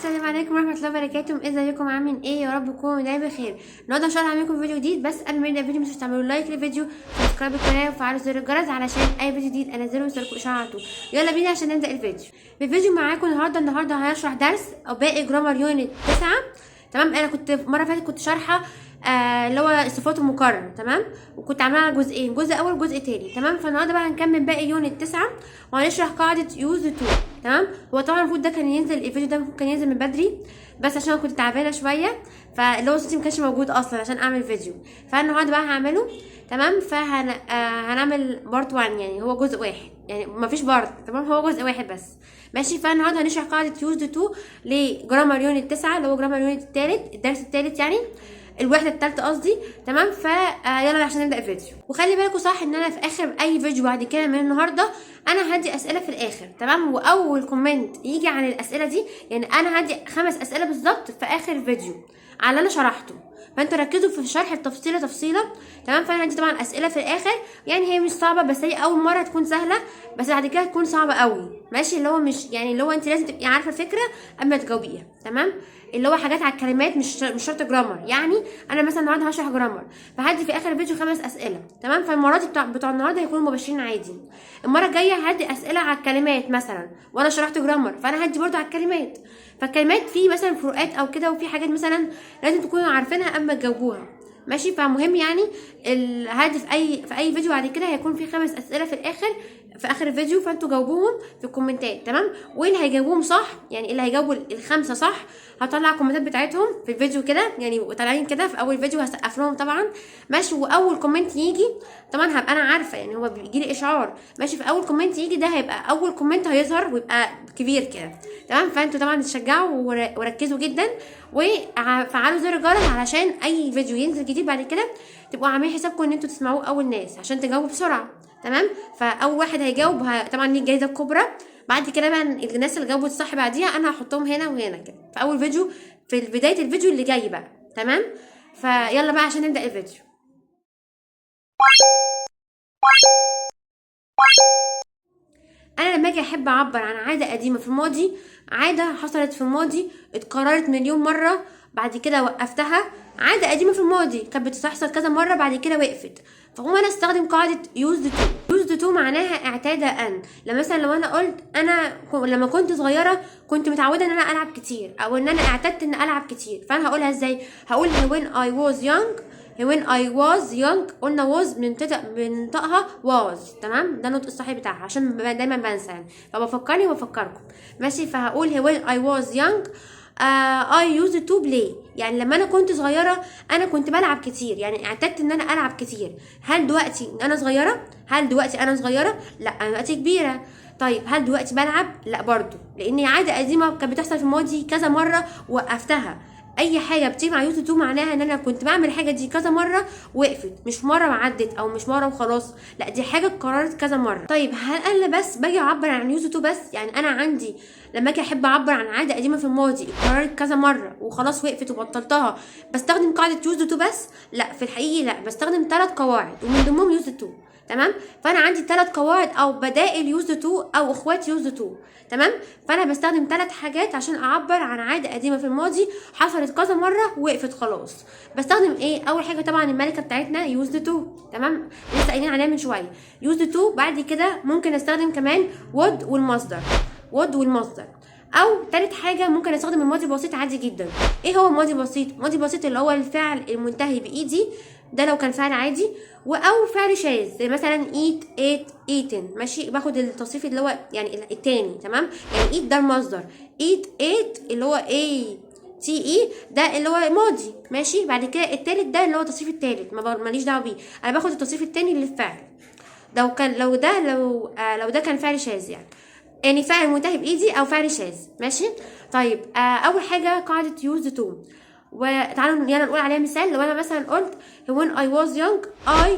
السلام عليكم ورحمه الله وبركاته. ازيكم عاملين ايه؟ يا رب تكونوا دايما بخير. النهارده ان شاء الله هعمل لكم فيديو جديد، بس قبل ما نبدا الفيديو مش تعملوا لايك للفيديو، سبسكرايب القناه وفعلوا زر الجرس علشان اي فيديو جديد انزله يوصلكم اشعاراته. يلا بينا عشان نبدا الفيديو. في الفيديو معاكم النهارده هنشرح درس او باقي جرامر يونت 9. تمام. انا كنت مره فاتت كنت شارحه اللي هو الصفات المكرر، تمام، وكنت عاملاها جزئين، جزء اول وجزء تاني، تمام. فالنهارده بقى هنكمل باقي يونت 9 وهنشرح قاعده يوز تو، تمام. هو طبعا المفروض ده كان ينزل الفيديو ده كان ينزل من بدري، بس عشان كنت تعبانه شويه فاللي هو صوتي مكانش موجود اصلا عشان اعمل فيديو. فالنهارده بقى هعمله، تمام. هنعمل بارت 1، يعني هو جزء واحد، يعني مفيش بارت، تمام، هو جزء واحد بس، ماشي. فالنهارده هنشرح قاعده يوز تو لجرامر يونت 9 اللي هو جرامر يونت الثالث، الدرس الثالث يعني، الوحده الثالثه قصدي، تمام. يلا عشان نبدا الفيديو. وخلي بالكم صح ان انا في اخر اي فيديو بعد كده من النهارده انا هدي اسئله في الاخر، تمام. واول كومنت يجي عن الاسئله دي، يعني انا هدي 5 اسئله بالظبط في اخر الفيديو على اللي انا شرحته، فانتوا ركزوا في الشرح التفصيله تفصيله، تمام. فانا هدي طبعا اسئله في الاخر، يعني هي مش صعبه، بس هي اول مره تكون سهله، بس بعد كده تكون صعبه قوي، ماشي. اللي هو مش يعني اللي هو انت لازم تبقي عارفه الفكره قبل ما تجاوبيها، تمام. اللي هو حاجات على الكلمات، مش شرط جرامر. يعني انا مثلا النهارده هشرح جرامر، فهدي في اخر الفيديو 5 اسئله، تمام. فالمره دي بتوع النهارده هيكونوا مباشرين عادي. المره الجايه هدي اسئله على الكلمات مثلا، وانا شرحت جرامر فانا هدي برضو على الكلمات. فالكلمات في مثلا فروقات او كده، وفي حاجات مثلا لازم تكونوا عارفينها قبل ما تجاوبوها، ماشي. فمهم يعني الهدف في اي فيديو بعد كده هيكون في 5 اسئله في الاخر، في اخر الفيديو، فانتوا جاوبوهم في الكومنتات، تمام. واللي هيجاوبوهم صح، يعني اللي هيجاوبوا ال5 صح، هطلع الكومنتات بتاعتهم في الفيديو كده، يعني طالعين كده في اول فيديو، هسقف لهم طبعا، ماشي. واول كومنت يجي طبعا هبقى انا عارفه، يعني هو بيجي لي اشعار، ماشي. في اول كومنت يجي ده هيبقى اول كومنت هيظهر ويبقى كبير كده، تمام. فانتوا طبعا تشجعوا وركزوا جدا، وفعلوا زر الجرس علشان اي فيديو ينزل جديد بعد كده تبقوا عاملين حسابكم ان انتوا تسمعوه اول ناس عشان تجاوبوا بسرعه، تمام. فاول واحد هيجاوب طبعا ليه الجايزه الكبرى. بعد كده بقى الناس اللي جاوبوا الصح بعديها انا هحطهم هنا وهنا كده في اول فيديو، في بدايه الفيديو اللي جاي بقى، تمام. فيلا بقى عشان نبدا الفيديو. انا لما اجي احب اعبر عن عاده قديمه في الماضي، عاده حصلت في الماضي اتكررت مليون مره بعد كده وقفتها، عاده قديمه في الماضي كانت بتحصل كذا مره بعد كده وقفت، فهو انا استخدم قاعده used to. used to معناها اعتاد ان. لو انا قلت انا لما كنت صغيره كنت متعوده ان انا العب كتير، او ان انا اعتدت ان العب كتير، فانا هقولها ازاي؟ هقول when I was young. when I was young، قلنا was بننطقها was، تمام. ده النطق الصحيح بتاعها عشان دايما بنسى، يعني فبفكرني وبفكركم، ماشي. فهقول when I was young I used to play، يعني لما انا كنت صغيره انا كنت بلعب كتير، يعني اعتدت ان انا العب كتير. هل دلوقتي انا صغيره؟ لا، انا دلوقتي كبيره. طيب هل دلوقتي بلعب؟ لا برضو، لاني عاده قديمه كانت بتحصل في الماضي كذا مره وقفتها. اي حاجه بتيجي مع يوز تو معناها ان انا كنت بعمل الحاجه دي كذا مره وقفت، مش مره وعدت او مش مره وخلاص، لا دي حاجه اتكررت كذا مره. طيب هل انا بس باجي اعبر عن يوز تو بس؟ يعني انا عندي لما اجي احب اعبر عن عاده قديمه في الماضي اتكررت كذا مره وخلاص وقفت وبطلتها بستخدم قاعده يوز تو بس؟ لا، في الحقيقه لا، بستخدم 3 قواعد ومن ضمنهم يوز تو، تمام. فانا عندي 3 قواعد او بدائل يوز تو او اخوات يوز تو، تمام. فانا بستخدم 3 حاجات عشان اعبر عن عاده قديمه في الماضي حصلت كذا مره وقفت خلاص. بستخدم ايه؟ اول حاجه طبعا الملكه بتاعتنا يوز تو، تمام، لسه قايلين عليها من شويه يوز تو. بعد كده ممكن استخدم كمان would والمصدر. او تالت حاجه ممكن استخدم الماضي البسيط عادي جدا. ايه هو الماضي البسيط؟ الماضي البسيط اللي هو الفعل المنتهي بايدي، ده لو كان فعل عادي، او فعل شاذ زي مثلا eat ate eaten، ماشي. باخد التصريف اللي هو يعني التاني، تمام. يعني eat ده المصدر، eat ate اللي هو ate ده اللي هو ماضي، ماشي. بعد كده التالت ده اللي هو التصريف التالت، ماليش دعوه بيه، انا باخد التصريف التاني للفعل. لو ده كان فعل شاذ، يعني فعل منتهي بايدي او فعل شاذ، ماشي. طيب اول حاجه قاعده يوز تو، وتعالوا يلا نقول عليها مثال. لو انا مثلا قلت when I was young I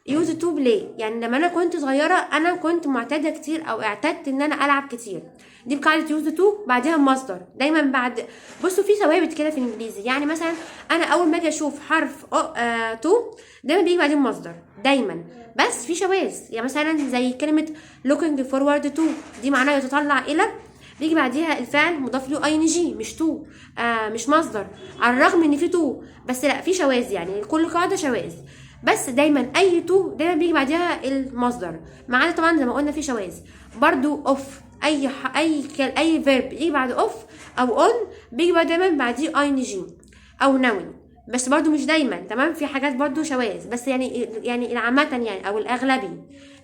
used to play، يعني لما انا كنت صغيره انا كنت معتاده كتير او اعتدت ان انا العب كتير، دي بقاعده يوز تو. بعدها المصدر دايما بعد، بصوا في ثوابت كده في الانجليزي، يعني مثلا انا اول ما اجي اشوف حرف تو دايما بيجي بعدين مصدر دايما، بس في شواذ، يعني مثلا زي كلمه looking forward to، دي معناها يتطلع الى، بيجي بعديها الفعل مضاف له اي ان جي مش تو، مش مصدر، على الرغم ان في تو، بس لا في شواذ، يعني كل قاعده شواذ، بس دايما اي تو دايما بيجي بعديها المصدر، ما عدا طبعا زي ما قلنا في شواذ. برضو اوف، اي فيرب يجي بعد اوف او اون بيجي دايما بعديه اي ان جي او نون، بس برضو مش دايما، تمام، في حاجات برضو شواذ، بس يعني العامة يعني او الاغلبي،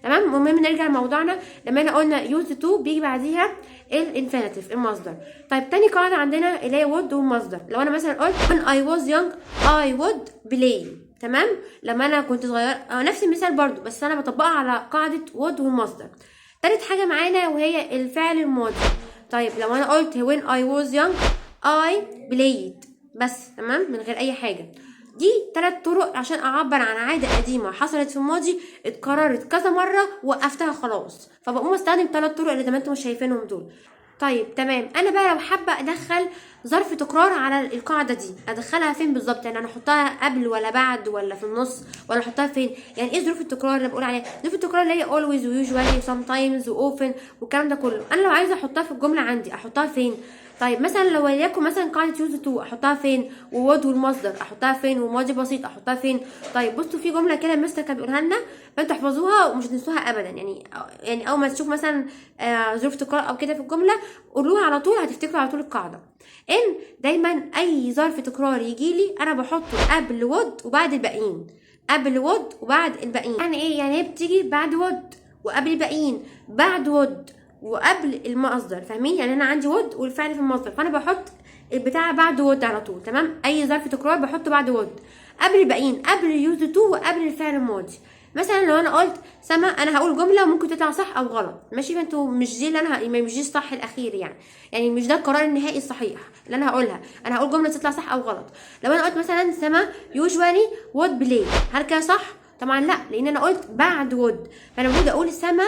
تمام. المهم نرجع لموضوعنا، لما انا قلنا يوز تو بيجي بعديها الانفينيتيف المصدر. طيب تاني قاعدة عندنا اللي هي would والمصدر. لو انا مثلا قلت when I was young I would play، تمام، لما انا كنت صغير، نفس المثال برضو بس انا بطبقها على قاعدة would والمصدر. تالت حاجة معانا وهي الفعل الماضي. طيب لو انا قلت when I was young I played بس، تمام، من غير اي حاجة. دي 3 طرق عشان اعبر عن عادة قديمة حصلت في الماضي اتكررت كذا مرة وقفتها خلاص، فبقوم استخدم 3 طرق اللي زي ما انتم شايفينهم دول. طيب تمام، انا بقى لو حابه ادخل ظرف تكرار على القاعده دي ادخلها فين بالظبط؟ يعني انا احطها قبل ولا بعد ولا في النص ولا احطها فين؟ يعني ايه ظروف التكرار اللي بقول عليها؟ ظروف التكرار اللي هي always وusually وsometimes وoften والكلام ده كله. انا لو عايزه احطها في الجمله عندي احطها فين؟ طيب مثلا لو وليكن مثلا قاعده يوز تو احطها فين؟ وود والمصدر احطها فين؟ وماضي بسيط احطها فين؟ طيب بصوا في جمله كده مستر كان بيقولها لنا فانتوا احفظوها ومش هتنسوها ابدا، يعني اول ما تشوف مثلا ظروف تكرار او كده في الجمله قولوها على طول هتفتكروا على طول القاعده. ان دايما اي ظرف تكرار يجي لي انا بحطه قبل وود وبعد الباقيين، قبل وود وبعد الباقيين. يعني ايه؟ يعني هي بتيجي بعد وود وقبل الباقيين، بعد وود وقبل المصدر، فاهمين؟ يعني انا عندي وود والفعل في المصدر، فانا بحط البتاع بعد وود على طول، تمام. اي ظرف تكرار بحطه بعد وود، قبل الباقيين، قبل يوز تو وقبل الفعل الماضي. مثلا لو انا قلت سما، انا هقول جمله وممكن تطلع صح او غلط، ماشي؟ فانتوا مش دي اللي انا مش دي الصح الاخير، يعني مش ده القرار النهائي الصحيح اللي انا هقولها، انا هقول جمله تطلع صح او غلط. لو انا قلت مثلا سما يوجوالي وود بلاي، هل كده صح؟ طبعا لا، لان انا قلت بعد وود، فانا المفروض اقول سما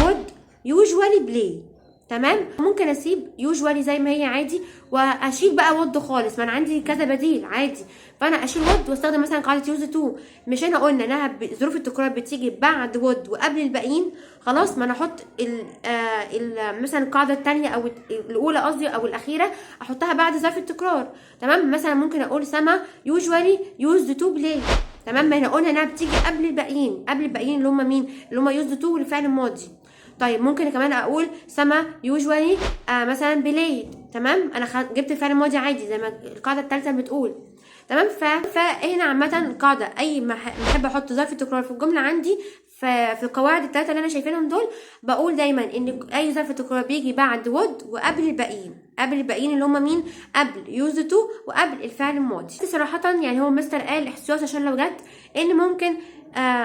وود يوجوالي بلاي، تمام. ممكن اسيب يوجوالي زي ما هي عادي واشيل بقى وود خالص، ما انا عندي كذا بديل عادي، فانا اشيل وود واستخدم مثلا قاعده يوز تو. مش انا قلنا انها ظروف التكرار بتيجي بعد وود وقبل الباقيين، خلاص ما انا احط مثلا القاعده الثانيه او الاولى قصدي او الاخيره احطها بعد ظرف التكرار، تمام. مثلا ممكن اقول سما يوجوالي يوز تو بلاي، تمام. ما احنا قلنا انها بتيجي قبل الباقيين، قبل الباقيين اللي هم مين؟ اللي هم يوز تو والفعل الماضي. طيب ممكن كمان اقول سما يوجوالي مثلا بلايد، تمام، انا جبت الفعل الماضي عادي زي ما القاعده الثالثه بتقول، تمام. فهنا عامه القاعده اي ما احب احط ظرف التكرار في الجمله عندي في القواعد الثلاثه اللي انا شايفينهم دول، بقول دايما ان اي ظرف تكرار بيجي بعد وود وقبل الباقيين، قبل الباقيين اللي هم مين؟ قبل يوز تو وقبل الفعل الماضي. صراحه يعني هو مستر قال احتياط عشان لو جت ان ممكن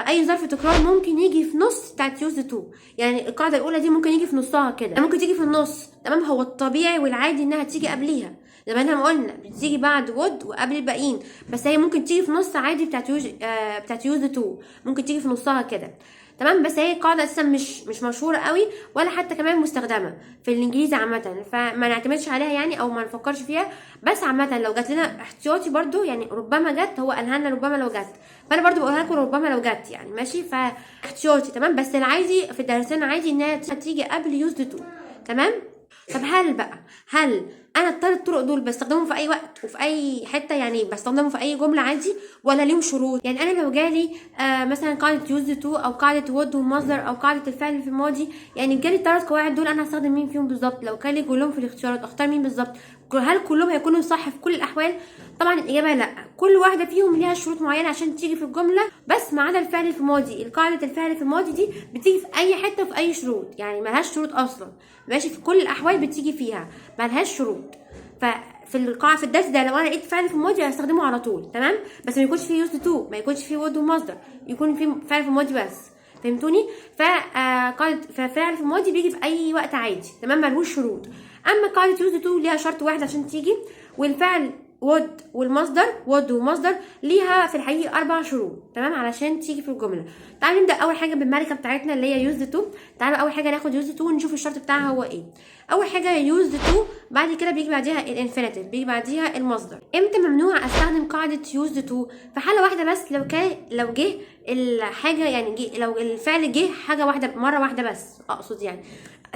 اي ظرف تكرار ممكن يجي في نص بتاعت يوز تو، يعني القاعده الاولى دي ممكن يجي في نصها كده، ممكن تيجي في النص، تمام. هو الطبيعي والعادي انها تيجي قبليها زي ما احنا قلنا بتيجي بعد وود وقبل الباقيين، بس هي ممكن تيجي في نص عادي بتاعت يوز تو، ممكن تيجي في نصها كده، تمام. بس هي قاعده اساسا مش مشهوره قوي ولا حتى كمان مستخدمه في الانجليزي عامه، فما نعتمدش عليها يعني او ما نفكرش فيها. بس عامه لو جات لنا احتياطي برضو، يعني ربما جت، هو قالها لنا ربما لو جت، فانا برضو بقولها لكم ربما لو جت، يعني ماشي، فاحتياطي تمام. بس العادي في الدرسين عادي انها تيجي قبل يوز تو، تمام. طب هل انا الثلاث طرق دول بستخدمهم في اي وقت وفي اي حته، يعني بستخدمهم في اي جمله عادي ولا ليهم شروط؟ يعني انا لو جالي مثلا قاعده يوز تو او قاعده وود ومصدر او قاعده الفعل في الماضي، يعني جالي الثلاث قواعد دول انا هستخدم مين فيهم بالظبط؟ لو كان لي كلهم في الاختيارات اختار مين بالظبط؟ هل كلهم هيكونوا صح في كل الاحوال؟ طبعا الاجابه لا، كل واحده فيهم ليها شروط معينه عشان تيجي في الجمله، بس ما عدا الفعل في الماضي. القاعده الفعل في الماضي دي بتيجي في اي حته وفي اي شروط، يعني ملهاش شروط اصلا، ماشي، في كل الاحوال بتيجي فيها ملهاش شروط. ففي القاعده في الدرس ده لو انا لقيت فعل في الماضي هستخدمه على طول، تمام، بس ما يكونش فيه يوز تو، ما يكونش فيه وود ومصدر، يكون فيه فعل في الماضي بس، فهمتوني؟ فقاعده فعل في الماضي بيجي في اي وقت عادي، تمام، ملهوش شروط. اما قاعده يوز تو ليها شرط واحد عشان تيجي، والفعل would والمصدر would والمصدر ليها في الحقيقة 4 شروط، تمام، علشان تيجي في الجملة. تعالوا نبدأ أول حاجة بالملكة بتاعتنا اللي هي used to. تعالوا أول حاجة ناخد used to ونشوف الشرط بتاعها هو إيه. أول حاجة used to، بعد كده بيجي بعديها الانفينيتيف، بيجي بعديها المصدر. إمتى ممنوع أستخدم قاعدة used to؟ في حالة واحدة بس، لو جه الحاجة يعني لو الفعل جه حاجة واحدة مرة واحدة بس، أقصد يعني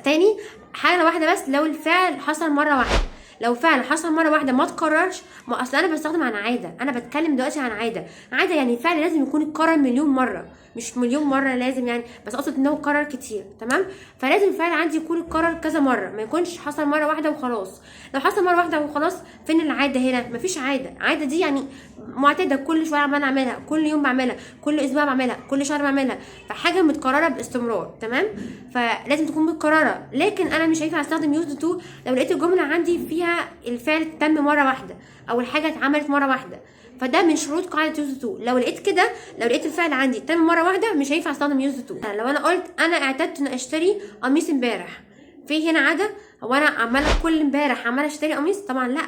تاني حاجة واحدة بس، لو الفعل حصل مرة واحدة. لو فعلا حصل مره واحده ما تكررش، ما اصل انا بستخدم عن عاده، انا بتكلم دلوقتي عن عاده يعني الفعل لازم يكون اتكرر مليون مره، مش مليون مره لازم يعني، بس اقصد انه اتكرر كتير، تمام. فلازم الفعل عندي يكون اتكرر كذا مره، ما يكونش حصل مره واحده وخلاص. لو حصل مره واحده وخلاص، فين العاده هنا؟ مفيش عاده دي يعني معتاده، كل شويه عمال اعملها، كل يوم بعملها، كل اسبوع بعملها، كل شهر بعملها، فحاجه متكرره باستمرار، تمام. فلازم تكون متكرره. لكن انا مش هينفع استخدم يوزد تو لو لقيت الجمله عندي فيها الفعل تم مره واحده او الحاجه اتعملت مره واحده، فده من شروط قاعده يوزد تو. لو لقيت كده، لو لقيت الفعل عندي تم مره واحده، مش هينفع استخدم يوزد تو. لو انا قلت انا اعتدت ان اشتري قميص امبارح، في هنا عاده؟ هو انا عماله كل امبارح عماله اشتري قميص؟ طبعا لا،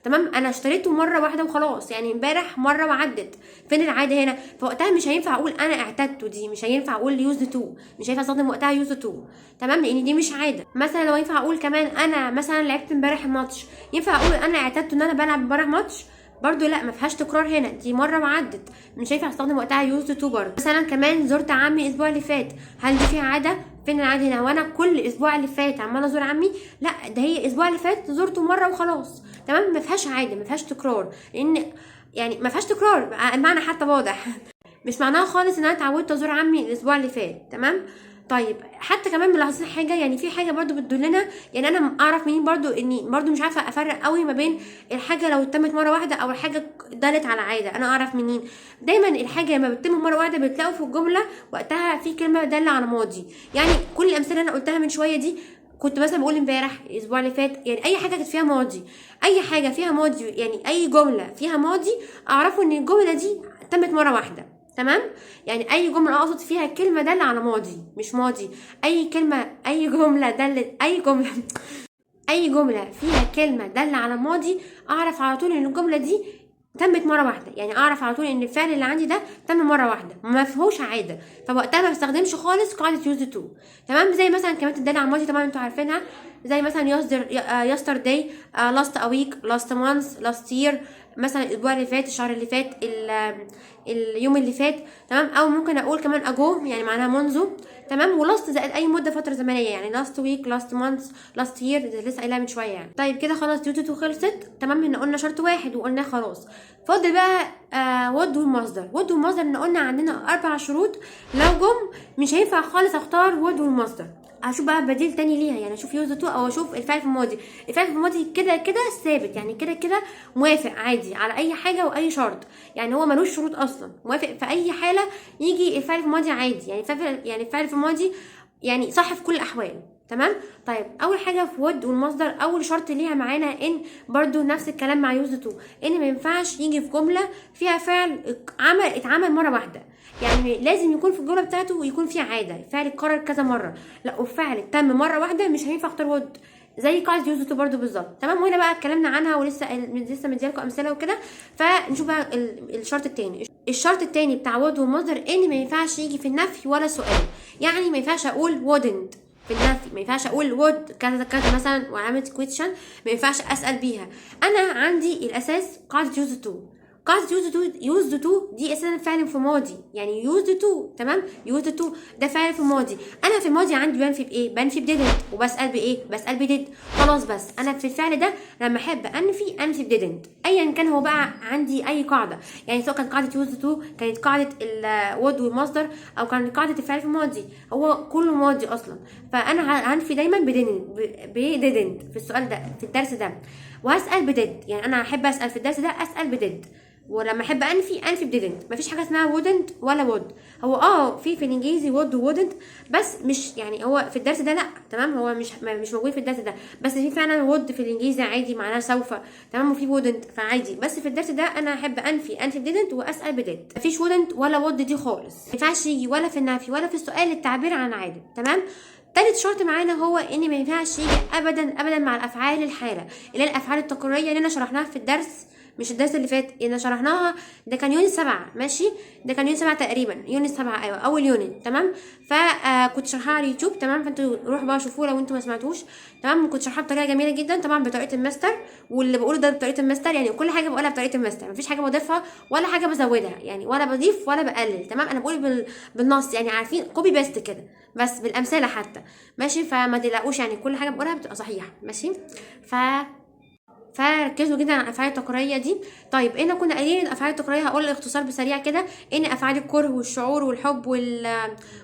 تمام. انا اشتريته مره واحده وخلاص، يعني امبارح مره وعدت، فين العاده هنا؟ فوقتها مش هينفع اقول انا اعتدته، دي مش هينفع اقول يوز تو، مش هينفع استخدم وقتها يوز تو، تمام، لان دي مش عاده. مثلا لو ينفع اقول كمان انا مثلا لعبت امبارح ماتش، ينفع اقول انا اعتدت ان انا بلعب امبارح ماتش؟ برضو لا، ما فيهاش تكرار هنا، دي مره وعدت، مش هينفع استخدم وقتها يوز تو. برضو مثلا كمان زرت عمي الاسبوع اللي فات، هل دي فيها عاده؟ فين العاده هنا؟ وانا كل اسبوع اللي فات عماله ازور عمي؟ لا، ده هي الاسبوع اللي فات زرته مره وخلاص، تمام. ما فيهاش عاده، ما فيهاش تكرار، لان يعني ما فيهاش تكرار، المعنى حتى واضح. مش معناها خالص ان انا اتعودت ازور عمي الاسبوع اللي فات، تمام. طيب حتى كمان ملاحظين حاجه، يعني في حاجه برضو بتدلنا، يعني انا اعرف منين برضو اني برضو مش عارفه افرق قوي ما بين الحاجه لو تمت مره واحده او الحاجه دلت على عاده. انا اعرف منين؟ دايما الحاجه لما بتتم مره واحده بتلاقوا في الجمله وقتها في كلمه داله على ماضي. يعني كل الامثله اللي انا قلتها من شويه دي، كنت مثلا بقول امبارح، الاسبوع اللي فات، يعني اي حاجه كانت فيها ماضي، اي حاجه فيها ماضي، يعني اي جمله فيها ماضي اعرفوا ان الجمله دي تمت مره واحده، تمام. يعني اي جمله اقصد فيها كلمه داله على ماضي مش ماضي، اي كلمه، اي جمله دلت، اي جمله فيها كلمه داله على ماضي، اعرف على طول ان الجمله دي تمت مره واحده، يعني اعرف على طول ان الفعل اللي عندي ده تم مره واحده، ما فيهوش عاده، فوقتها ما بستخدمش خالص قاعده يوز تو، تمام. زي مثلا كلمات الداله على الماضي طبعا انتوا عارفينها، زي مثلا yesterday, last a week, last month, last year، مثلا الاسبوع اللي فات، الشهر اللي فات، اليوم اللي فات، تمام. او ممكن اقول كمان ago، يعني معناها منذ، تمام. ولاست زائد اي مده فتره زمنيه، يعني last week, last month, last year، ده لسه قايلها من شويه يعني. طيب كده خلاص يوز تو خلصت، تمام. احنا قلنا شرط واحد وقلناه خلاص، فاضل بقى would والمصدر. would والمصدر ان قلنا عندنا 4 شروط، لو جم مش هينفع خالص اختار would والمصدر، هشوف بقى بديل تاني ليها، يعني اشوف يوز تو او اشوف الفعل في الماضي. الفعل في الماضي كده كده ثابت، يعني كده كده موافق عادي على اي حاجه واي شرط، يعني هو ملوش شروط اصلا، موافق في اي حاله يجي الفعل في الماضي عادي، يعني الفعل في الماضي يعني صح في كل الاحوال، تمام. طيب اول حاجه في would والمصدر، اول شرط ليها معانا ان برضو نفس الكلام مع يوز تو، ان ما ينفعش يجي في جمله فيها فعل اتعمل مره واحده، يعني لازم يكون في الجمله بتاعته يكون فيه عاده، الفعل اتكرر كذا مره. لا، والفعل تم مره واحده مش هينفع اختار would، زي قاعده يوز تو برضو بالظبط، تمام. وهنا بقى اتكلمنا عنها ولسه مديالكم امثله وكده. فنشوف بقى الشرط الثاني. الشرط الثاني بتاع would والمصدر ان ما ينفعش يجي في النفي ولا سؤال، يعني ما ينفعش اقول wouldn't في النفي، ما ينفعش اقول would كذا كذا مثلا وعلامه question، ما ينفعش اسال بيها. انا عندي الاساس قاعده يوز تو، قاعده يوز تو دي اساسا فعل في ماضي، يعني يوز تو، تمام. يوز تو ده فعل في ماضي، انا في الماضي عندي بنفي بايه؟ بنفي بديدنت، وبسال بايه؟ بسال بديد، خلاص. بس انا في الفعل ده لما احب انفي بديدنت، ايا كان هو بقى عندي اي قاعده، يعني سواء كانت قاعده يوز تو، كانت قاعده الود والمصدر، او كانت قاعده الفعل في الماضي، هو كله ماضي اصلا، فانا هنفي دايما بديدنت في السؤال ده، في الدرس ده. وهسال بديد، يعني انا احب اسال في الدرس ده اسال بديد، ولما احب انفي بديدنت. مفيش حاجه اسمها wouldn't ولا would، هو في الانجليزي would وwouldn't، بس مش يعني هو في الدرس ده لا، تمام. هو مش موجود في الدرس ده، بس في فعلا would في الانجليزي عادي معناها سوف، تمام. وفي wouldn't فعادي، بس في الدرس ده انا احب انفي بديدنت واسال بديد. مفيش wouldn't ولا would دي خالص، ما ينفعش يجي ولا في النفي ولا في السؤال التعبير عن عادة، تمام. تالت شرط معانا هو ان ما ينفعش يجي ابدا مع الافعال الحاله، اللي هي الافعال التقريريه اللي انا شرحناها في الدرس مش الدرس اللي فات اللي شرحناها ده كان يونت 7 ماشي، ده كان يونت 7 تقريبا، يونت 7 ايوه اول يونت تمام. فكنت شرحها على اليوتيوب تمام، فانتوا روحوا بقى شوفوه لو انتوا ما سمعتوش تمام. كنت شرحها بطريقه جميله جدا طبعا بطريقه الماستر، واللي بقوله ده بطريقه الماستر، يعني كل حاجه بقولها بطريقه الماستر، مفيش حاجه بضيفها ولا حاجه بزودها يعني، ولا بضيف ولا بقلل تمام. انا بقول بالنص يعني، عارفين كوبي بيست كده بس بالامثله حتى ماشي. فما تقلقوش يعني كل حاجه بقولها بتبقى صحيحه ماشي. فركزوا جدا على الافعال التقريريه دي. طيب هنا كنا قايلين الافعال التقريريه، هقول الاختصار بسريع كده، ان افعال الكره والشعور والحب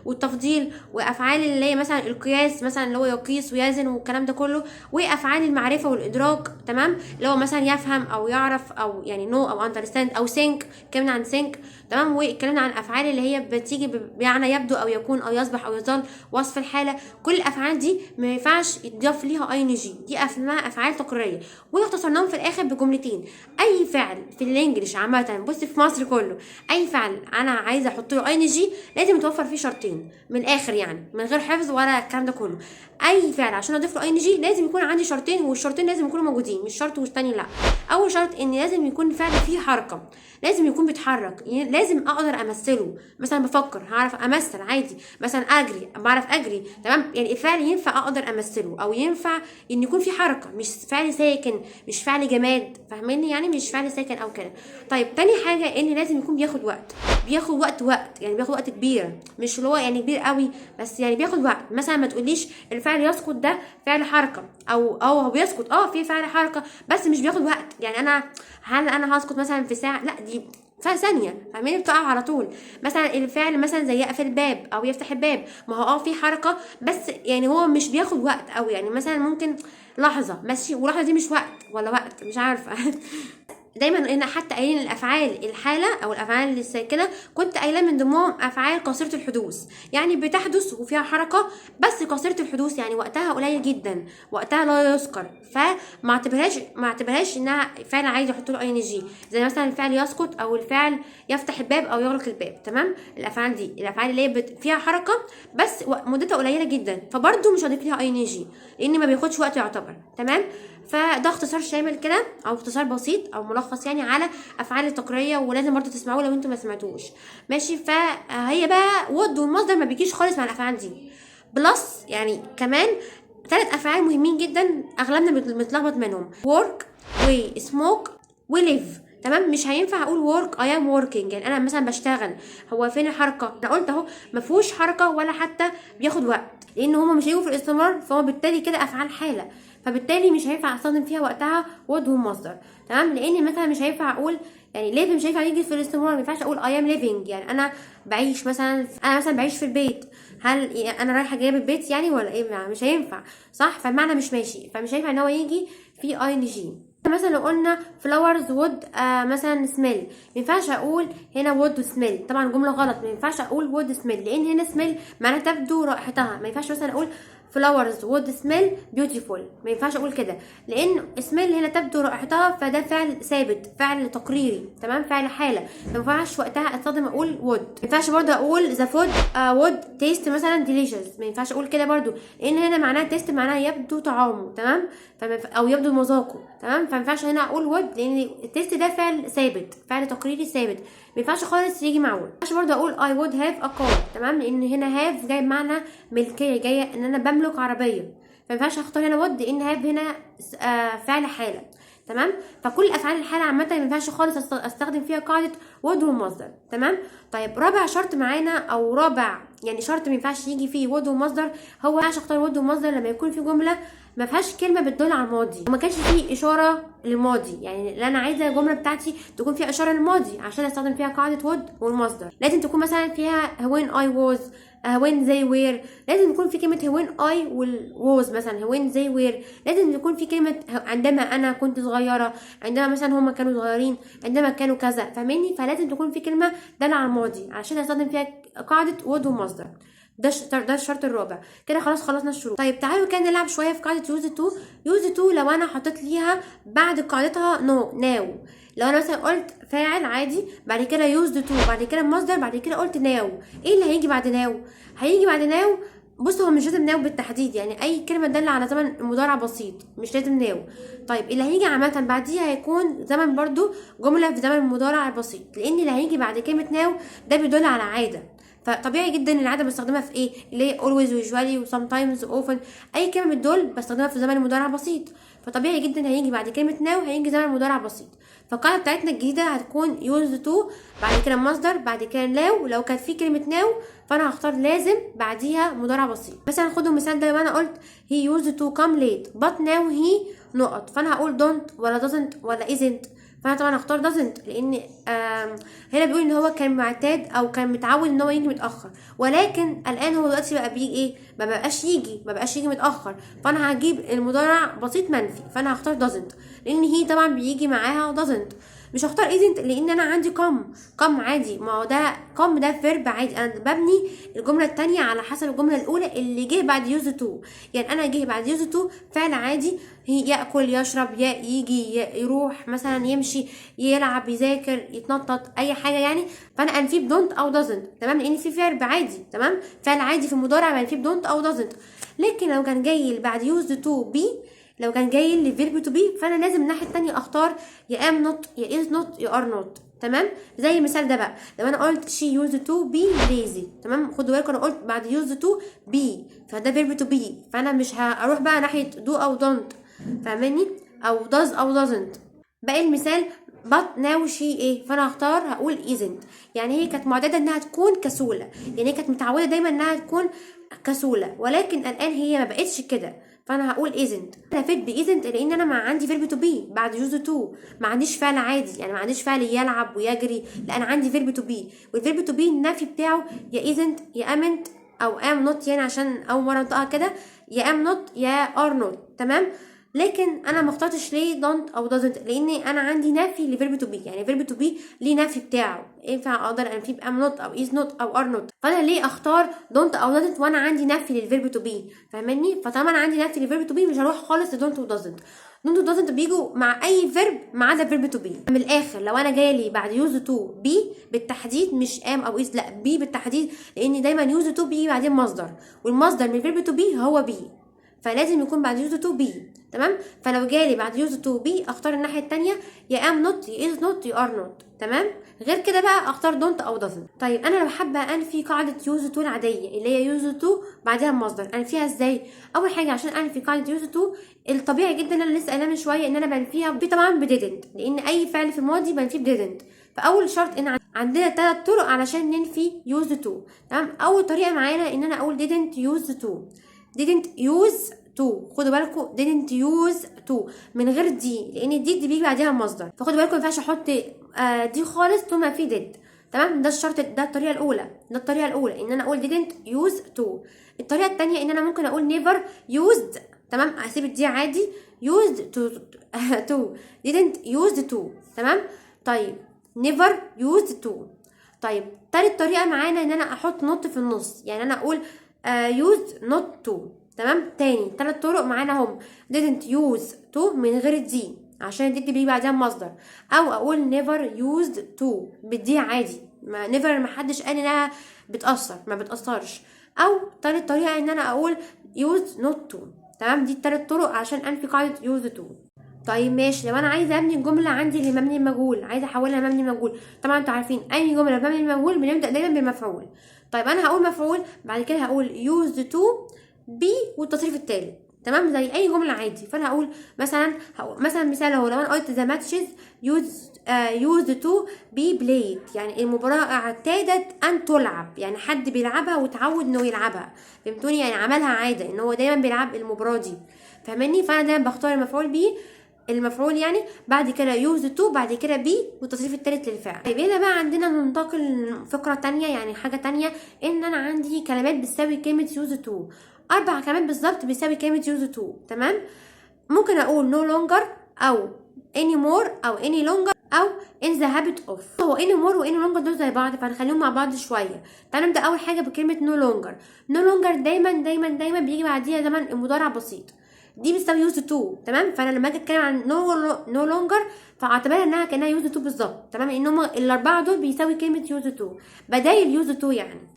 والتفضيل، وافعال اللي هي مثلا القياس مثلا اللي هو يقيس ويزن والكلام ده كله، وافعال المعرفه والادراك تمام اللي هو مثلا يفهم او يعرف او يعني نو او اندرستاند او سينك، اتكلمنا عن سينك تمام. واتكلمنا عن الافعال اللي هي بتيجي بمعنى يبدو او يكون او يصبح او يظل، وصف الحاله. كل الافعال دي ما ينفعش يتضاف ليها اي ان جي، دي اسمها افعال تقريريه. واختصرناهم في الاخر بجملتين. اي فعل في الانجليش عامه، بص في مصر كله، اي فعل انا عايزه احط له اي ان جي لازم يتوفر فيه شرطين من الاخر يعني، من غير حفظ ولا الكلام ده كله. اي فعل عشان اضيف له اي ان جي لازم يكون عندي شرطين، والشرطين لازم يكونوا موجودين، مش شرط والتاني لا. اول شرط ان لازم يكون فعل فيه حركه، لازم يكون بيتحرك، يعني لازم اقدر امثله. مثلا بفكر هعرف امثل عادي، مثلا اجري بعرف اجري تمام. يعني الفعل ينفع اقدر امثله، او ينفع ان يكون في حركه، مش فعل ساكن، مش فعل جماد، فاهميني يعني مش فعل ساكن او كده. طيب تاني حاجه ان لازم يكون بياخد وقت، بياخد وقت يعني بياخد وقت كبير، مش اللي هو يعني كبير قوي بس يعني بياخد وقت. مثلا ما تقوليش الفعل يسقط ده فعل حركه، او هو بيسقط في فعل حركه بس مش بياخد وقت. يعني هل انا هسقط مثلا في ساعه؟ لا، دي ثانيه، فاهمين؟ بتقع على طول. مثلا الفعل مثلا زي يقفل الباب او يفتح الباب، ما هو في حركه بس يعني هو مش بياخد وقت قوي، يعني مثلا ممكن لحظه ماشي، ولحظه دي مش وقت ولا وقت مش عارفه. دايما هنا حتى قايلين الافعال الحاله او الافعال اللي زي كده، كنت قايله من ضمنهم افعال قصيره الحدوث، يعني بتحدث وفيها حركه بس قصيره الحدوث، يعني وقتها قليل جدا، وقتها لا يذكر، فما اعتبرهاش انها فعل عايز يحط له اي ان جي، زي مثلا الفعل يسقط او الفعل يفتح الباب او يغلق الباب تمام. الافعال دي الافعال اللي هي فيها حركه بس مدتها قليله جدا، فبرضه مش هضيف ليها اي ان جي لان ما بياخدش وقت يعتبر تمام. فده اختصار شامل كده او اختصار بسيط او ملخص يعني على افعال التقريريه، ولازم برضو تسمعوه لو انتم ما سمعتوش ماشي. فهي بقى وود والمصدر ما بيجيش خالص مع الافعال دي، بلس يعني كمان 3 افعال مهمين جدا اغلبنا بنتلخبط منهم: work وsmoke وlive تمام. مش هينفع اقول work I am working، يعني انا مثلا بشتغل، هو فين الحركه؟ انا قلت اهو ما فيهوش حركه ولا حتى بياخد وقت، لان هما مش هيجوا في الاستمرار، فهو بالتالي كده افعال حاله، فبالتالي مش هينفع استخدم فيها وقتها would والمصدر تمام. لان مثلا مش هينفع اقول يعني live، مش هينفع يجي في الاستمرار، ما ينفعش اقول I am living، يعني انا بعيش مثلا، انا مثلا بعيش في البيت، هل انا رايحه جايه البيت يعني ولا ايه؟ مش هينفع صح، فالمعنى مش ماشي، فمش هينفع ان هو يجي في اي ان جي. مثلا لو قلنا flowers would مثلا smell، ما ينفعش اقول هنا would smell، طبعا جمله غلط، ما ينفعش اقول would smell لان هنا smell معناها تبدو رائحتها، ما ينفعش مثلا اقول flowers would smell beautiful، ما ينفعش اقول كده لان smell هنا تبدو رائحتها، فده فعل ثابت، فعل تقريري تمام، فعل حاله، ما ينفعش وقتها استخدم اقول would. ما ينفعش برضه اقول the food would taste مثلا delicious، ما ينفعش اقول كده برضه لان هنا معناها taste معناها يبدو طعامه تمام، او يبدو مذاقه تمام. فما ينفعش هنا اقول would لان التيست ده فعل ثابت، فعل تقريري ثابت، ما ينفعش خالص يجي مع would. ما ينفعش برضه اقول I would have a car تمام، لان هنا have جاي بمعنى ملكيه، جايه ان انا بملك عربيه، فما ينفعش اختار هنا would لان have هنا فعل حاله تمام. فكل افعال الحاله عامه ما ينفعش خالص استخدم فيها قاعده would والمصدر تمام. طيب رابع شرط معانا، او رابع يعني شرط ما ينفعش يجي فيه would ومصدر، هو ما ينفعش اختار would ومصدر لما يكون في جمله ما فيهاش كلمه بتدل على الماضي، وما كانش فيه اشاره للماضي، يعني اللي انا عايزه الجمله بتاعتي تكون فيها اشاره للماضي عشان استخدم فيها قاعده would والمصدر. لازم تكون مثلا فيها when I was when they were، لازم يكون في كلمه when I was مثلا when they were، لازم يكون في كلمه عندما انا كنت صغيره، عندما مثلا هما كانوا صغيرين، عندما كانوا كذا، فاهميني؟ فلازم تكون في كلمه داله على الماضي عشان استخدم فيها قاعده would ومصدر. ده الشرط الرابع كده. خلاص خلصنا الشروط. طيب تعالوا كده نلعب شويه في قاعده يوز تو. لو انا حطيت ليها بعد قاعدتها ناو، لو انا مثلا قلت فاعل عادي بعد كده يوزد تو بعد كده مصدر بعد كده قلت ناو، ايه اللي هيجي بعد ناو؟ هيجي بعد ناو بص هو مش لازم ناو بالتحديد، يعني اي كلمه تدل على زمن مضارع بسيط مش لازم ناو. طيب اللي هيجي عامه بعديها هيكون زمن برضو جمله في زمن المضارع البسيط، لان اللي هيجي بعد كلمه ناو ده بيدل على عاده. فطبيعي جدا ان العاده بستخدمها في ايه، اللي هي always و usually و sometimes و often، اي كلمه من دول بستخدمها في زمن المضارع بسيط. فطبيعي جدا هيجي بعد كلمه ناو هيجي زمن مضارع بسيط. فالقاعده بتاعتنا الجديده هتكون used to، بعد كده مصدر، بعد كده لو كانت في كلمه ناو فانا هختار لازم بعديها مضارع بسيط. مثلا خدوا مثال ده، لو انا قلت he used to come late but now he نقط، فانا هقول don't ولا doesn't ولا isn't. فانا طبعا هختار doesn't، لان هنا بيقول ان هو كان معتاد او كان متعود ان هو يجي متاخر، ولكن الان هو دلوقتي بقى بيجي ايه، ما بقاش يجي متاخر. فانا هجيب المضارع بسيط منفي، فانا هختار doesn't، لان هي طبعا بيجي معاها doesn't. مش هختار isn't لان انا عندي come عادي، ما هو ده come ده فيرب عادي، انا ببني الجمله الثانيه على حسب الجمله الاولى اللي جه بعد used to. يعني انا جه بعد used to فعل عادي، هي ياكل يشرب يجي يروح مثلا يمشي يلعب يذاكر يتنطط اي حاجه يعني، فانا انفيه بدونت او doesn't. تمام، لان في فيرب عادي، تمام، فعل عادي في المضارع بنفيه بدونت او doesn't. لكن لو كان جاي بعد used to be، لو كان جاي لي فيرب تو بي، فانا لازم الناحيه الثانيه اختار يا ام نوت يا از نوت يا ار نوت. تمام، زي المثال ده بقى، لو انا قلت she used to be lazy، تمام، خدوا بالكم انا قلت بعد used to be، فده فيرب تو بي، فانا مش هروح بقى ناحيه do او don't، فاهماني، او does او doesn't. باقي المثال but now she ايه، فانا هقول isn't. يعني هي كانت معتاده انها تكون كسوله، يعني هي كانت متعوده دايما انها تكون كسوله، ولكن الان هي ما بقتش كده، فانا هقول isn't. انا فيت بإيزنت لان انا ما عندي فيرب تو بي بعد يوز تو، ما عنديش فعل عادي، يعني ما عنديش فعل يلعب ويجري، لا انا عندي فيرب تو بي، والفيرب تو بي النفي بتاعه يا isn't يا امنت او ام نوت، يعني عشان اول مره انطقها كده، يا ام نوت يا ار نوت. تمام، لكن انا ما اخترتش ليه don't او doesn't، لان انا عندي نفي لفيرب تو بي، يعني فيرب تو بي ليه نفي بتاعه، ينفع اقدر انفيه بام نوت او is نوت او ار نوت، فانا ليه اختار don't او doesn't وانا عندي نفي للفيرب تو بي، فاهماني. فطالما انا عندي نفي للفيرب تو بي مش هروح خالص don't و doesn't. don't و doesn't بيجوا مع اي فيرب ما عدا فيرب تو بي. من الاخر لو انا جايلي بعد يوز تو بي بالتحديد، مش ام او is، لا بي بالتحديد، لان دايما يوز تو بيجي بعدين مصدر، والمصدر من الفيرب تو بي هو بي، فلازم يكون بعد يوز تو بي. تمام، فلو جالي بعد يوز تو بي اختار الناحيه الثانيه يا ام نوت يا از نوت يا ار نوت. تمام، غير كده بقى اختار دونت او doesn't. طيب انا لو حابه انفي قاعده يوز تو العاديه اللي هي يوز تو بعدها المصدر، انفيها ازاي؟ اول حاجه عشان انفي قاعده يوز تو الطبيعي جدا اللي انا لسه قايلاه من شويه ان انا بنفيها طبعا بديدنت، لان اي فعل في الماضي بنفيه بديدنت. فاول شرط ان عندنا 3 طرق علشان ننفي يوز تو. تمام، اول طريقه معانا ان انا اقول didn't use to، didn't use to، خدوا بالكم didn't use to من غير دي، لان دي بيجي بعدها مصدر، فخدوا بالكم ما ينفعش احط دي خالص طول ما في did. تمام، ده الشرط، ده الطريقه الاولى ان انا اقول didn't use to. الطريقه الثانيه ان انا ممكن اقول never used، تمام، اسيب الدي عادي، used to didn't used to. تمام، طيب never used to. طيب تالت طريقه معانا ان انا احط نوت في النص، يعني انا اقول used not to. تمام، تاني 3 طرق معانا هم didn't use to من غير الدي عشان الدي بيجي بعدها مصدر، او اقول never used to بالدي عادي، never ما حدش قال انها ما بتأثرش، او تالت طريقه ان انا اقول use not to. تمام، دي التلات طرق عشان انفي قاعده use to. طيب ماشي، لو انا عايزه ابني الجمله عندي اللي مبني المجهول، عايزه احولها لمبني مجهول، طبعا انتوا عارفين اي جمله مبني المجهول بنبدا دايما بالمفعول. طيب انا هقول مفعول، بعد كده هقول used to بي والتصريف التالت، تمام، زي اي جمله عادي. فانا هقول مثلا مثال اهو، لو انا قلت the matches used to be played، يعني المباراه اعتادت ان تلعب، يعني حد بيلعبها وتعود انه يلعبها، فهمتوني، يعني عملها عاده ان هو دايما بيلعب المباراه دي، فاهماني. فانا دايما بختار المفعول بي، المفعول يعني، بعد كده يوز تو، بعد كده بي والتصريف الثالث للفعل. طيب هنا بقى عندنا ننتقل لفقره تانية، يعني حاجه تانية، ان انا عندي كلمات بتساوي كلمه يوز تو، 4 كلمات بالظبط بيساوي كلمه يوز تو. تمام، ممكن اقول no longer او anymore او any longer او in the habit of. هو anymore و any longer دول زي بعض، فهنخليهم مع بعض شويه. تعالوا نبدا اول حاجه بكلمه no longer. no longer دايما بيجي بعديها زمن المضارع بسيط، دي بتساوي يوز تو. تمام، فانا لما اجي اتكلم عن نو لونجر فاعتبرها انها كانها يوز تو بالظبط. تمام، ان هم ال4 دول بيساوي كلمه يوز تو، بدايل يوز تو يعني.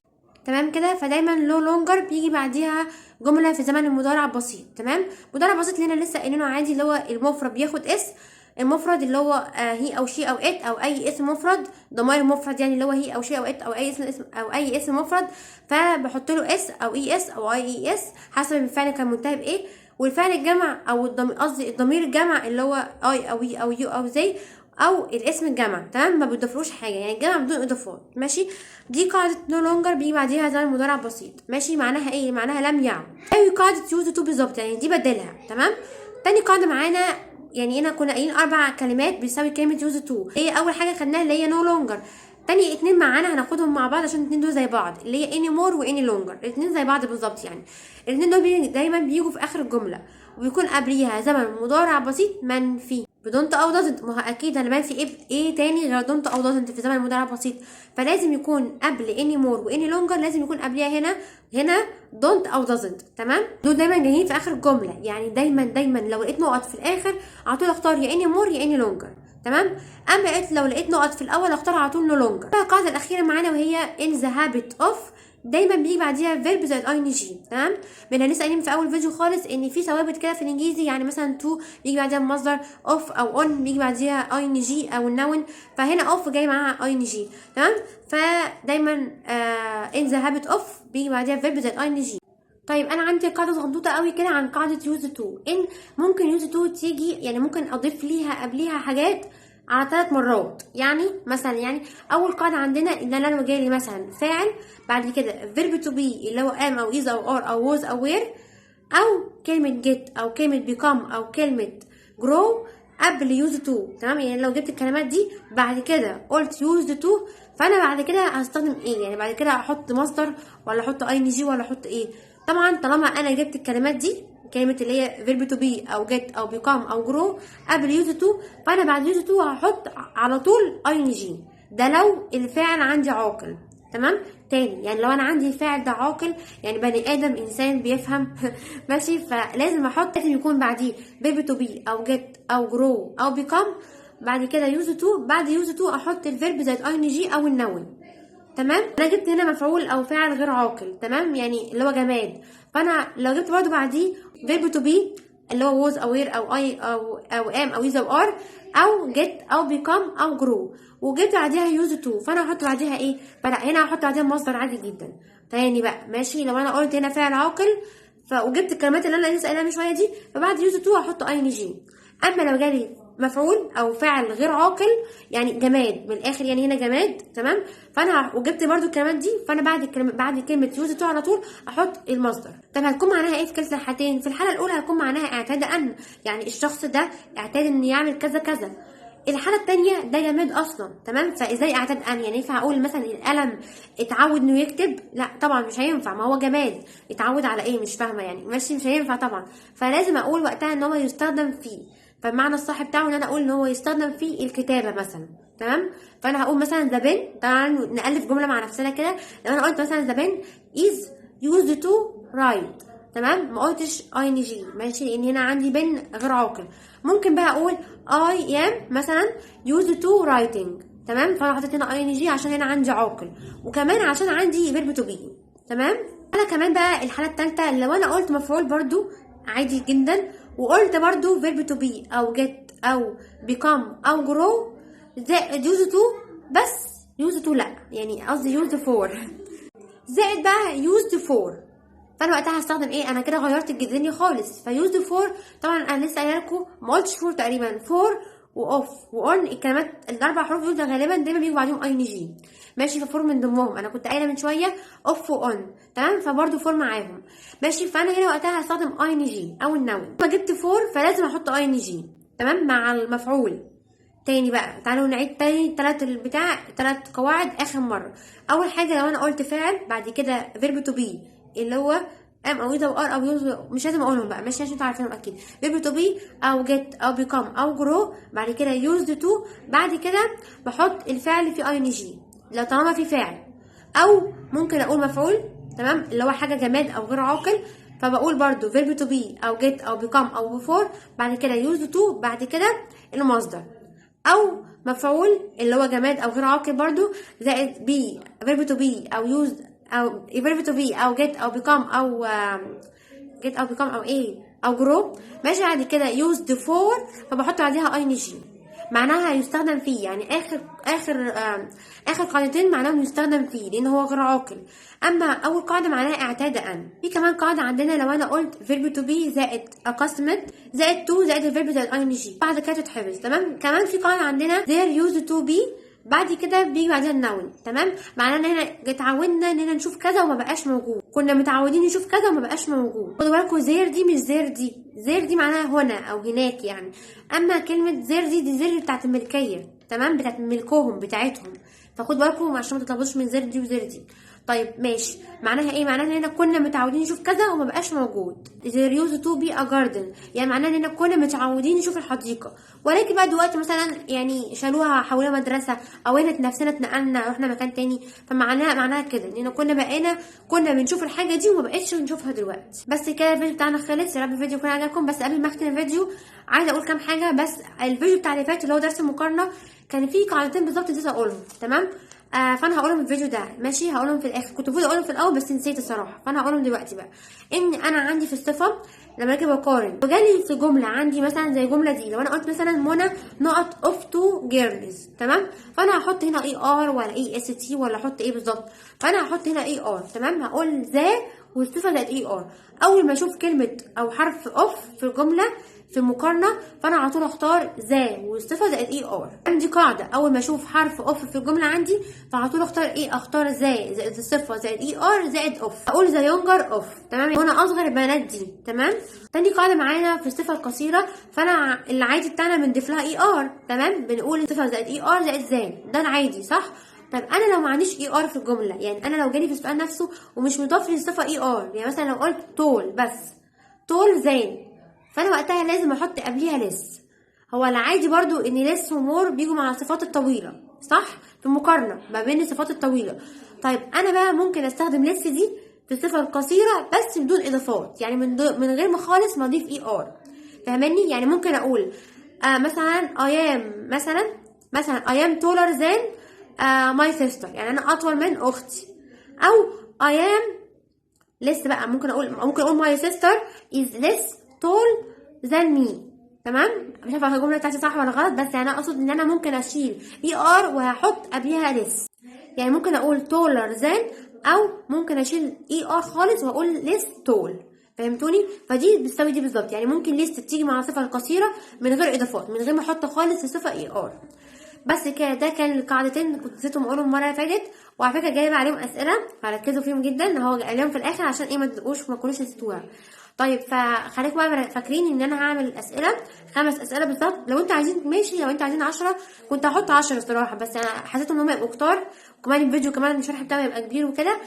تمام كده. فدايما لو لونجر بيجي بعديها جمله في زمن المضارع البسيط. تمام. مضارع بسيط اللي انا لسه قايلينه عادي، اللي هو المفرد بياخد اس، المفرد اللي هو هي او شي او ات او اي اسم مفرد، ضمائر مفرد يعني اللي هو هي او شي او ات او اي اسم او اي اسم مفرد، فبحط له اس او اي اس او اي اس حسب الفعل كان منتهي بايه. والفعل الجمع او قصدي الضمير الجمع اللي هو اي او اي او يو او زي او الاسم الجمع. تمام. ما بيضافلوش حاجه، يعني الجمع بدون اضافات. ماشي. دي قاعده نو لونجر بيجي بعديها زمن مضارع بسيط. ماشي. معناها ايه؟ معناها لم يعد. ايوه قاعده يوز تو بالظبط، يعني دي بدلها. تمام. تاني قاعده معانا، يعني هنا كنا قايلين 4 كلمات بيساوي كلمه يوز تو. هي اول حاجه خدناها اللي هي نو لونجر. تاني 2 معانا هناخدهم مع بعض عشان الاتنين دول زي بعض، اللي هي اني مور واني لونجر. الاتنين زي بعض بالظبط، يعني الاتنين دول دايما بيجوا في اخر الجمله وبيكون قبليها زمن مضارع بسيط منفي بدونت او دازنت. ما هو اكيد انا منفي ايه تاني غير دونت او دازنت في زمن المضارع البسيط؟ فلازم يكون قبل اني مور واني لونجر لازم يكون قبليها هنا دونت او دازنت. تمام. دول دايما جايين في اخر الجمله، يعني دايما لو لقيت نقط في الاخر على طول اختار يا اني مور يا اني لونجر. تمام. اما لو لقيت نقط في الاول اختار على طول نو لونجر. القاعده الاخيره معانا وهي ان ذا هابت اوف، دايما بيجي بعديها فيرب زائد اي ان جي. تمام. من لسه قايلين في اول فيديو خالص ان في ثوابت كده في الانجليزي، يعني مثلا تو بيجي بعديها مصدر، اوف او اون بيجي بعديها اي ان جي او النون، فهنا اوف جاي معاها اي ان جي. تمام. فدايما ان ذا هابت اوف بيجي بعديها فيرب زائد اي ان جي. طيب انا عندي قاعده صغنطوطه قوي كده عن قاعده يوز تو، ان ممكن يوز تو تيجي، يعني ممكن اضيف ليها قبليها حاجات على 3 مرات. يعني مثلا، يعني اول قاعده عندنا ان انا جاي مثلا فاعل، بعد كده فيرب تو بي اللي هو ام او از او ار او ووز او وير، او كلمه جيت او كلمه بيكام او كلمه جرو قبل يوز تو. تمام. يعني لو جبت الكلمات دي بعد كده قلت يوز تو، فانا بعد كده هستخدم ايه؟ يعني بعد كده احط مصدر ولا احط اي ان جي ولا احط ايه؟ طبعا طالما انا جبت الكلمات دي، كلمه اللي هي فيرب تو بي او جيت او بيكام او جرو قبل يوز تو، فانا بعد يوز تو هحط على طول اي ان جي. ده لو الفاعل عندي عاقل. تمام. تاني، يعني لو انا عندي الفاعل ده عاقل، يعني بني ادم انسان بيفهم ماشي، فلازم احط، لازم يكون بعديه فيرب تو بي او جيت او جرو او بيكام، بعد كده يوز تو، بعد يوز تو احط الفيرب زائد اي ان جي او النون. تمام. انا جبت هنا مفعول او فاعل غير عاقل. تمام. يعني اللي هو جماد، فانا لو جبت برضو بعديه فيرب تو بي اللي هو ووز او وير او اي او ام او از او ار او جيت او بيكام او جرو، وجبت بعديها يوز تو، فانا هحط بعديها ايه؟ فلا هنا هحط بعديها مصدر عادي جدا. تاني بقى ماشي، لو انا قلت هنا فاعل عاقل وجبت الكلمات اللي انا لسه قايلها من شويه دي، فبعد يوز تو هحط اي ان جي. اما لو جالي مفعول او فاعل غير عاقل، يعني جماد من الاخر، يعني هنا جماد. تمام. فانا وجبت برضو الكلمات دي، فانا بعد كلمه يوز تو على طول احط المصدر. طب هتكون معناها ايه في كلتا الحالتين؟ في الحاله الاولى هتكون معناها اعتاد ان، يعني الشخص ده اعتاد ان يعمل كذا كذا. الحاله الثانيه ده جماد اصلا. تمام. فازاي اعتاد ان؟ يعني ينفع اقول مثلا القلم اتعود انه يكتب؟ لا طبعا مش هينفع، ما هو جماد. اتعود على ايه؟ مش فاهمه يعني. ماشي، مش هينفع طبعا. فلازم اقول وقتها ان هو يستخدم فيه، فالمعنى الصح بتاعه ان انا اقول ان هو يستخدم في الكتابه مثلا. تمام. فانا هقول مثلا ذا بن، طبعا نالف جمله مع نفسنا كده. لو انا قلت مثلا ذا بن از يوزد تو رايت، تمام، ما قلتش اي ان جي. ماشي، لان هنا عندي بن غير عاقل. ممكن بقى اقول اي ام مثلا يوزد تو رايتنج. تمام. فانا حطيت هنا اي ان جي عشان هنا عندي عاقل، وكمان عشان عندي فيرب تو بي. تمام. انا كمان بقى الحاله الثالثه، لو انا قلت مفعول برضو عادي جدا، وقلت برضو فيرب تو بي او جيت او بيكام او جرو زائد يوز تو، بس يوز تو لا، يعني قصدي يوز فور زائد بقى يوز فور، فانا وقتها هستخدم ايه؟ انا كده غيرت الدنيا خالص. فيوز فور، طبعا انا لسه قايله لكم ما قلتش فور تقريبا، فور واوف واون، الكلمات الاربع حروف دول غالبا دايما بيجوا بعدهم اي ان جي. ماشي، ففور من ضمنهم. انا كنت قايله من شويه اوف واون. تمام. فبرضه فور معاهم. ماشي. فانا هنا وقتها هستخدم اي ان جي او النون. ما جبت فور فلازم احط اي ان جي. تمام. مع المفعول. تاني بقى تعالوا نعيد تاني تلات قواعد اخر مره. اول حاجه، لو انا قلت فاعل بعد كده فيرب تو بي اللي هو ام او اذا او ار او يوز، مش لازم اقولهم بقى ماشي عشان انتوا عارفينهم اكيد. فيرب تو بي او جيت او بيكام او جرو، بعد كده يوزد تو، بعد كده بحط الفعل في اي ان جي لو طالما في فاعل، او ممكن اقول مفعول. تمام. اللي هو حاجه جماد او غير عاقل، فبقول برضو فيرب تو بي او جيت او بيكام او بيفور، بعد كده يوزد تو، بعد كده المصدر. او مفعول اللي هو جماد او غير عاقل برضو زائد بي فيرب تو بي او يوز او verb to be او get او become او get او become او ايه او grow. ماشي. بعد كده used for فبحط بعديها ing معناها يستخدم فيه، يعني اخر قاعدتين معناهم يستخدم فيه لان هو غير عاقل. اما اول قاعده معناها اعتاد ان. في كمان قاعده عندنا لو انا قلت verb to be زائد accustomed زائد to زائد الفيرب زائد ing بعد كده تتحفظ. تمام. كمان في قاعده عندنا there used to be بعد كده بيجي بعدها النون. تمام. معناه ان احنا اتعودنا ان احنا نشوف كذا وما بقاش موجود، كنا متعودين نشوف كذا وما بقاش موجود. خدوا بالكم زير دي مش زير دي، زير دي معناها هنا او هناك يعني. اما كلمه زير دي زير بتاعت الملكيه. تمام. بتاعت ملكهم بتاعتهم. فخدوا بالكم عشان ما تتلخبطوش من زير دي وزير دي. طيب ماشي. معناها ايه؟ معناها ان احنا كنا متعودين نشوف كذا وما بقاش موجود. there used to be a garden يعني معناها ان احنا كنا متعودين نشوف الحديقه، ولكن بقى دلوقتي مثلا يعني شالوها حولوها مدرسه او احنا نفسنا اتنقلنا رحنا مكان تاني، فمعناها كده ان كنا بنشوف الحاجه دي وما بقتش بنشوفها دلوقتي. بس كده الفيديو بتاعنا خلص. يا رب الفيديو يكون عجبكم. بس قبل ما اختم الفيديو عايزه اقول كام حاجه. بس الفيديو بتاع اللي فات اللي هو درس المقارنه كان فيه قاعدتين بالظبط نسيت اقولهم. تمام. فانا هقولهم في الفيديو ده. ماشي. هقولهم في الاخر، كنت المفروض اقولهم في الاول بس نسيت الصراحه، فانا هقولهم دلوقتي بقى. ان انا عندي في الصفه لما اجي بقارن وجالي في جمله عندي مثلا زي الجمله دي، لو انا قلت مثلا منى نقط اوف تو جيرلز. تمام. فانا هحط هنا اي ار ولا اي اس تي ولا احط ايه بالظبط؟ فانا هحط هنا اي ار. تمام. هقول ذا والصفه زائد اي ار. اول ما اشوف كلمه او حرف اوف في الجمله في المقارنه فانا على طول اختار ذا والصفه زائد اي ار. عندي قاعده اول ما اشوف حرف اوف في الجمله عندي فعلى طول اختار ايه؟ اختار ذا زائد الصفه زائد اي ار زائد اوف. اقول ذا يونجر اوف. تمام. وانا اصغر البنات دي. تمام. تاني قاعده معانا في الصفه القصيره، فانا العادي بتاعنا بنضيف لها اي ار. تمام. بنقول الصفه زائد اي ار زائد ذا، ده العادي صح؟ طيب انا لو ما عنديش اي ار في الجمله، يعني انا لو جالي في السؤال نفسه ومش مضاف لي الصفه اي ار، يعني مثلا لو قلت طول بس طول زين، فانا وقتها لازم احط قبليها لس. هو العادي برضو ان لس ومور بيجوا مع الصفات الطويله صح؟ في المقارنه ما بين الصفات الطويله. طيب انا بقى ممكن استخدم لس دي في الصفه القصيره بس بدون اضافات، يعني من غير ما خالص ما اضيف اي ار. فاهماني؟ يعني ممكن اقول مثلا I am مثلا I am taller than my sister، يعني انا اطول من اختي. او I am less بقى ممكن اقول my sister is less tall than me. تمام. مش عارفه الجمله بتاعتي صح ولا غلط، بس يعني انا اقصد ان انا ممكن اشيل اي ار وهحط قبلها less، يعني ممكن اقول taller than او ممكن اشيل اي ار خالص واقول less tall. فهمتوني؟ فدي بتساوي دي بالظبط، يعني ممكن less تيجي مع الصفه القصيره من غير اضافات، من غير ما احط خالص الصفه اي ار. بس كده ده كان القاعدتين كنت نسيتهم اقولهم المره اللي فاتت، وعلى فكره جايبه عليهم اسئله فركزوا فيهم جدا، هو قايلهم في الاخر عشان ايه ما تكونوش نسيتوها. طيب فخليكم بقى فاكرين ان انا هعمل اسئله 5 اسئله بالظبط. لو انتوا عايزين ماشي، لو انتوا عايزين 10 كنت هحط 10 الصراحه، بس انا حسيت ان هم يبقوا كتار، وكمان الفيديو كمان الشرح بتاعه يبقى كبير وكده.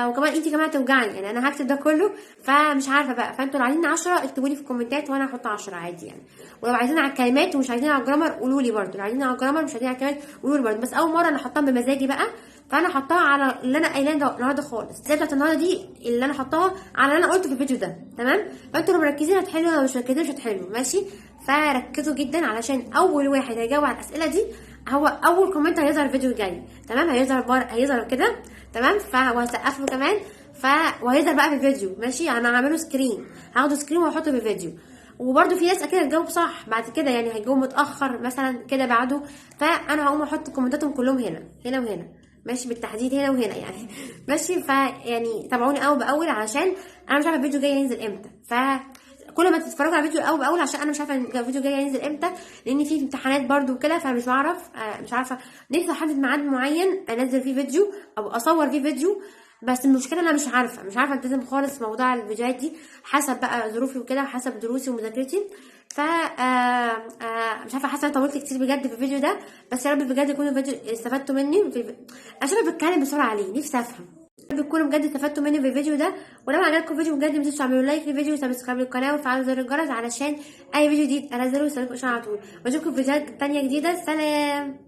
وكمان انتي كمان هتوجعني، يعني انا هكتب ده كله فمش عارفه بقى. فانتوا لو عايزين 10 اكتبوا لي في الكومنتات وانا هحط 10 عادي يعني. ولو عايزين على الكلمات ومش عايزين على الجرامر قولوا لي برده، لو عايزين على الجرامر مش عايزين على الكلمات قولوا لي برده. بس اول مره انا احطها بمزاجي بقى، فانا حطاها على اللي انا قايلاه النهارده خالص. زي بتاعت النهارده دي اللي انا حطاها على اللي انا قلته في الفيديو ده. تمام. فانتوا لو مركزين هتحلوا، لو مش مركزين مش هتحلوا. ماشي. فركزوا جدا علشان اول واحد هيجاوب على الاسئله دي هو اول كومنت هيظهر الفيديو الجاي. تمام. هيظهر كده. تمام. وهسقف له كمان وهيظهر بقى في الفيديو. ماشي. انا هعمله سكرين، هاخده سكرين واحطه في الفيديو. وبرده في ناس اكيد هتجاوب صح بعد كده، يعني هيجاوب متاخر مثلا كده بعده، فانا هقوم احط كومنتاتهم كلهم هنا وهنا. ماشي. بالتحديد هنا وهنا يعني. ماشي. فيعني تابعوني اول باول علشان انا مش عارفه الفيديو جاي ينزل امتى. كل ما تتفرجوا على الفيديو اول باول عشان انا مش عارفه الفيديو جاي ينزل امتى، لان في امتحانات برده وكده، فمش بعرف مش عارفه نفسي احدد ميعاد معين انزل فيه فيديو او اصور فيه فيديو. بس المشكله انا مش عارفه التزم خالص موضوع الفيديوهات دي حسب بقى ظروفي وكده، حسب دروسي ومذاكرتي. ف مش عارفه، حاسه طولت كتير بجد في الفيديو ده، بس يا رب بجد يكون الفيديو استفدتوا مني انا شايفه بتكلم بسرعه عليه، نفسي افهم. بتكونوا بجد استفدتوا مني في الفيديو ده، ولو عجبكم الفيديو بجد ما تنسوش تعملوا لايك للفيديو وسبسكرايب للقناه وتفعلوا زر الجرس علشان اي فيديو جديد انزله يوصلكم على طول. واشوفكم في فيديوهات تانية جديده. سلام.